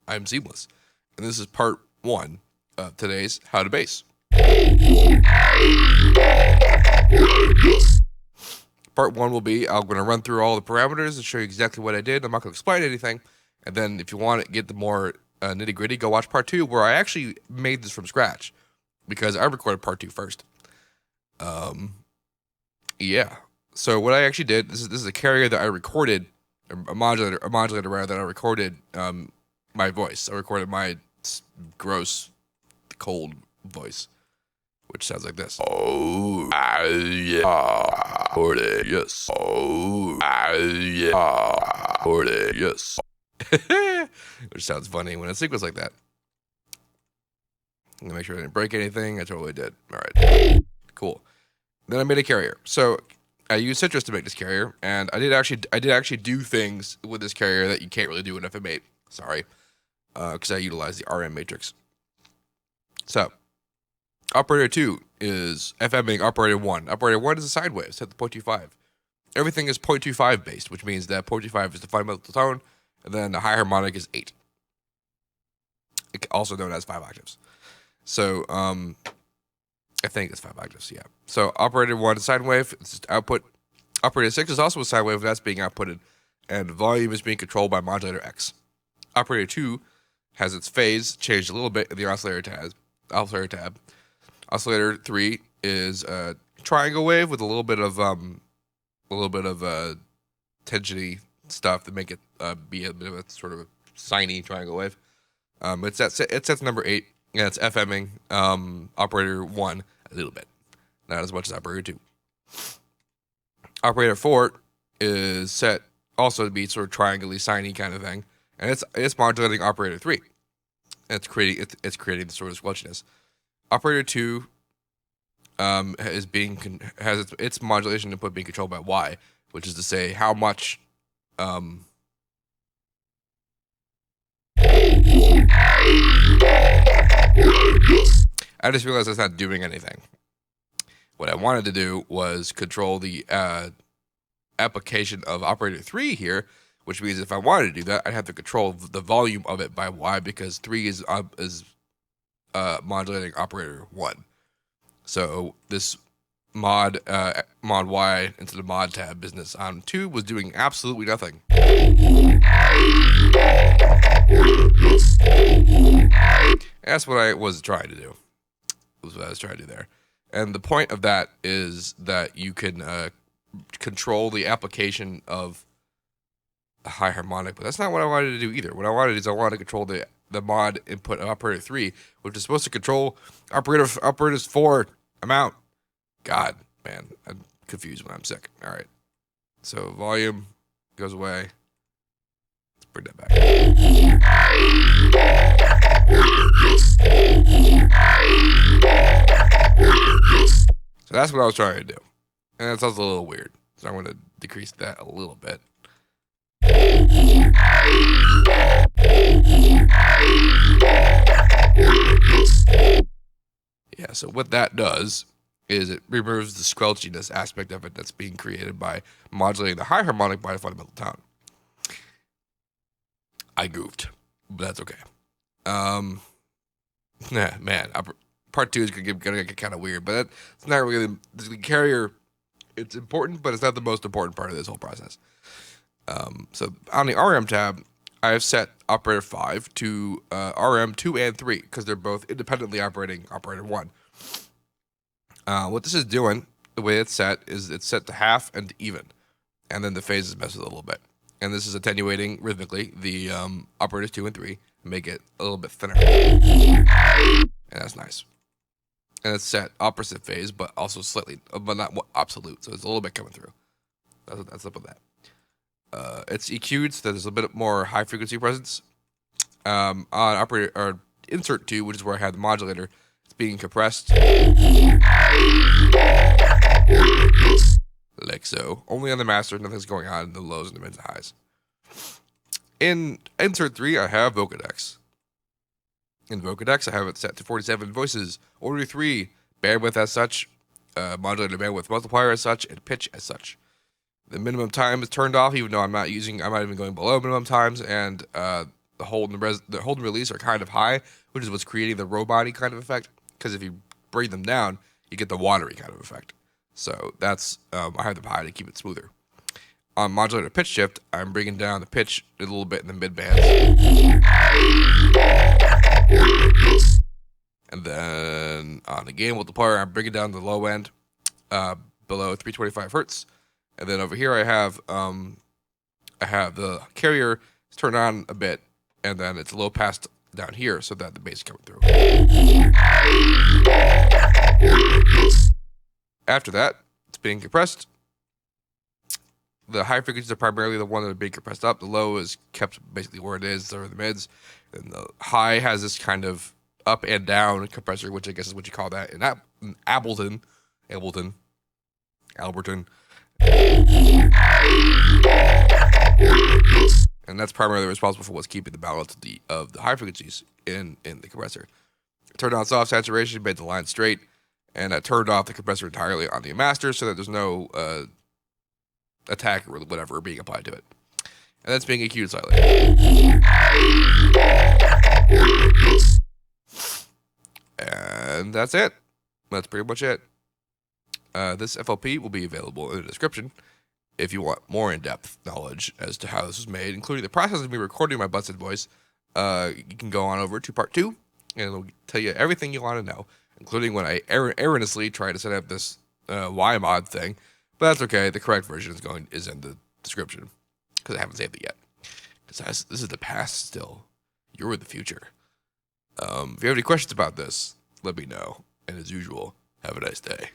I'm Seamless, and this is part 1 of today's How to Bass. Part 1 will be, I'm going to run through all the parameters and show you exactly what I did. I'm not going to explain anything, and then if you want to get the more nitty-gritty, go watch part 2, where I actually made this from scratch, because I recorded part 2 first. Yeah. So what I actually did, this is a carrier that I recorded, a modulator rather, that I recorded my voice. I recorded my gross, cold voice, which sounds like this. Oh, yeah, yes. Oh, yeah, yes. Which sounds funny when it sequences like that. I'm gonna make sure I didn't break anything. I totally did. All right, cool. Then I made a carrier. So I used Citrus to make this carrier, and I did actually do things with this carrier that you can't really do in FM8. Sorry, because I utilized the RM matrix. So operator 2 is FMing operator 1. Operator 1 is a sine wave set to 0.25. Everything is 0.25 based, which means that 0.25 is the fundamental tone, and then the high harmonic is 8, also known as 5 octaves. So I think it's 5 octaves, yeah. So operator 1 is sine wave, it's just output. Operator 6 is also a sine wave, that's being outputted, and volume is being controlled by modulator X. Operator 2 has its phase changed a little bit in the oscillator tab. Oscillator 3 is a triangle wave with a little bit of tensiony stuff to make it be a bit of a sort of a siny triangle wave. It sets number 8. Yeah, it's FMing operator 1 a little bit, not as much as operator 2. Operator 4 is set also to be sort of triangle-y, siny kind of thing, and it's modulating operator 3. And it's creating the sort of squelchiness. Operator 2 has its modulation input being controlled by Y, which is to say how much I just realized it's not doing anything. What I wanted to do was control the application of operator 3 here, which means if I wanted to do that, I'd have to control the volume of it by Y, because 3 is modulating operator 1. So this mod Y into the mod tab business on 2 was doing absolutely nothing. That's what I was trying to do. There. And the point of that is that you can control the application of a high harmonic, but that's not what I wanted to do either. What I wanted to control the mod input of operator 3, which is supposed to control operator's 4 amount. God, man, I'm confused when I'm sick. All right. So volume goes away. Let's bring that back. So that's what I was trying to do. And that sounds a little weird. So I'm going to decrease that a little bit. Yeah, so what that does is it removes the squelchiness aspect of it that's being created by modulating the high harmonic by a fundamental tone. I goofed, but that's okay. Man, part 2 is gonna get kind of weird, but it's not really the carrier. It's important, but it's not the most important part of this whole process. So on the RM tab, I have set operator 5 to RM 2 and 3 because they're both independently operating operator 1. What this is doing, the way it's set, is it's set to half and to even, and then the phases mess with it a little bit. And this is attenuating rhythmically the operators 2 and 3, and make it a little bit thinner. And that's nice. And it's set opposite phase, but also slightly, but not absolute. So it's a little bit coming through. That's up with that. It's EQ'd so there's a bit more high frequency presence. On operator or insert 2, which is where I have the modulator, it's being compressed. Like so. Only on the master, nothing's going on in the lows and the mids and highs. In insert 3, I have Vocodex. In Vocodex, I have it set to 47 voices, order 3, bandwidth as such, modulator bandwidth multiplier as such, and pitch as such. The minimum time is turned off, even though I'm not even going below minimum times, and the hold and release are kind of high, which is what's creating the robot-y kind of effect. Because if you bring them down, you get the watery kind of effect. So that's I have them high to keep it smoother. On modulator pitch shift, I'm bringing down the pitch a little bit in the mid bands. And then on the gain multiplier, I'm bringing down the low end below 325 hertz. And then over here I have the carrier turned on a bit, and then it's low pass down here so that the bass is coming through. After that, it's being compressed. The high frequencies are primarily the one that are being compressed up. The low is kept basically where it is, or the mids. And the high has this kind of up and down compressor, which I guess is what you call that in Ableton. And that's primarily responsible for what's keeping the balance of the high frequencies in the compressor. I turned on soft saturation, made the line straight, and I turned off the compressor entirely on the master so that there's no attack or whatever being applied to it. And that's being EQ'd slightly. And that's it. That's pretty much it. This FLP will be available in the description if you want more in-depth knowledge as to how this was made, including the process of me recording my busted voice. You can go on over to part 2, and it'll tell you everything you want to know, including when I erroneously tried to set up this YMod thing. But that's okay. The correct version is in the description because I haven't saved it yet. Because this is the past still. You're the future. If you have any questions about this, let me know. And as usual, have a nice day.